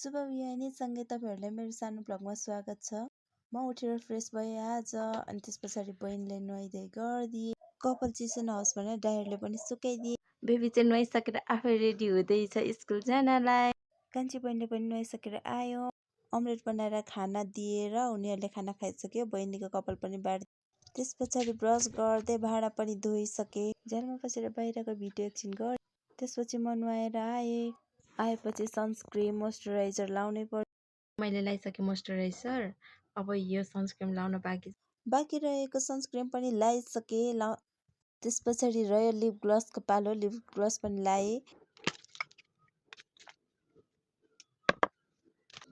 शुभ बिहानीसँगै तपाईँहरूलाई मेरो सानो भ्लगमा स्वागत छ। म उठेर फ्रेस भएँ आज, अनि त्यस पछाडि बहिनीलाई नुहाइधुवाइ गरिदिएँ। कपाल चिसो नहोस् भनेर ड्रायरले पनि सुकाइदिएँ। बेबी चाहिँ नुहाइसकेर आफै रेडी हुँदैछ स्कुल जानलाई। कान्छी बहिनीले पनि नुहाइसकेर आयो। अमलेट बनाएर खाना दिएर उनीहरूले खाना खाइसक्यो। बहिनीको कपाल पनि बाँड। त्यस पछाडि ब्रस गर्दै भाँडा पनि धोइसकेँ। झ्यालमा बसेर बाहिरको भिडियो एकछिन गरेँ। त्यसपछि म नुहाएर आएपछि सनस्क्रिन मोइस्चराइजर लाउनै पर्यो। मैले लगाइसकेँ मोइस्चराइजर। अब यो सनस्क्रिन लाउन बाँकी रहेको सनस्क्रिन पनि लगाइसकेँ। त्यस पछाडि रह्यो लिप ग्लोसको पालो। लिप ग्लोस पनि लगाएँ।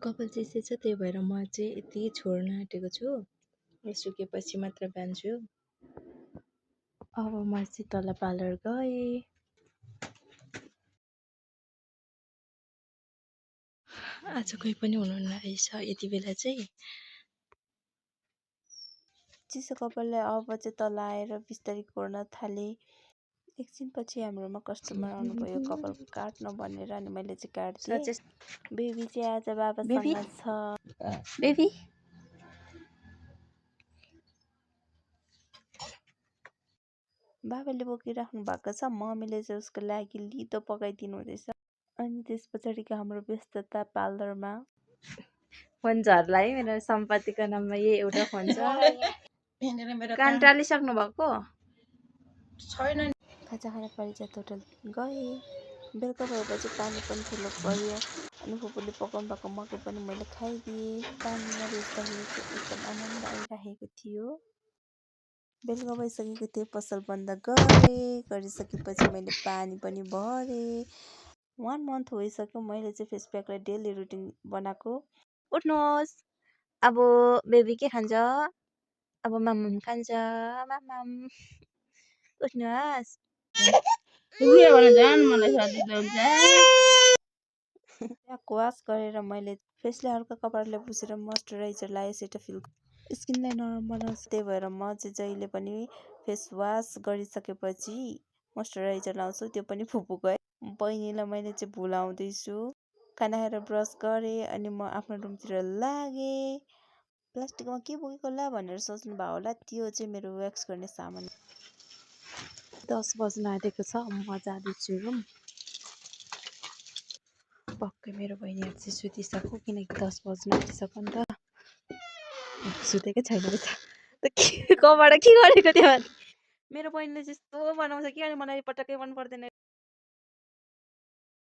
कपाल चिसो छ, त्यही भएर म चाहिँ यति छोड्न आँटेको छु। यो सुकेपछि मात्र बान्छु। अब म चाहिँ तल पार्लर गएँ। आज कोही पनि हुनुहुन्न रहेछ यति बेला चाहिँ। चिसो कपाललाई अब चाहिँ तल आएर बिस्तारै कोर्न थालेँ। एकछिनपछि हाम्रोमा कस्टमर आउनुभयो कपाल काट्न भनेर, अनि मैले चाहिँ काटिदिएँ। बेबी चाहिँ आज बाबासँग छ। बेबी बाबाले बोकिराख्नु भएको छ। मम्मीले चाहिँ उसको लागि लिदो पकाइदिनु हुँदैछ। अनि त्यस पछाडिको हाम्रो व्यस्तता पार्लरमा। फोन झर्ला है, मेरो सम्पत्तिको नाममा यही एउटा फोन छ। कान टालिसक्नु भएको छैन। खाजा खाना पारिजात होटल गएँ। बेलुका भएपछि पानी पनि ठुलो पर्यो, अनि फुपूले पकाउनु भएको मकै पनि मैले खाइदिएँ। पानीमा भिज्दाखेरि चाहिँ एकदम आनन्द आइरहेको थियो। बेलुका भइसकेको थियो, पसल बन्द गरिसकेपछि मैले पानी पनि भरेँ। 1 मन्थ भइसक्यो मैले चाहिँ फेस प्याकलाई डेली रुटिन बनाएको। उठ्नुहोस्, अब बेबी के खान्छ? अब माम खान्छ। माम उठ्नुहोस्। वास गरेर मैले फेसलाई हल्का कपडाले पुसेर मोइस्चराइजर लगाएँ। सेटाफिल स्किनलाई नरम बनाउँछ। त्यही भएर म चाहिँ जहिले पनि फेस वास गरिसकेपछि मोइस्चराइजर लाउँछु। त्यो पनि फुपूको। बहिनीलाई मैले चाहिँ भुलाउँदैछु। खाना खाएर ब्रस गरेँ, अनि म आफ्नो रुमतिर लागेँ। प्लास्टिकमा के बोकेको होला भनेर सोच्नु भयो होला, त्यो चाहिँ मेरो व्याक्स गर्ने सामान। 10 बज्न आँटेको छ। म जाँदैछु रुम। पक्कै मेरो बहिनीहरू चाहिँ सुतिसक्यो, किनकि 10 बज्न आँटिसक्यो नि त। सुतेकै छैन रहेछ। कबाट के गरेको थियो? मेरो बहिनीले चाहिँ यस्तो बनाउँछ कि, अनि मलाई पटक्कै मन पर्दैन।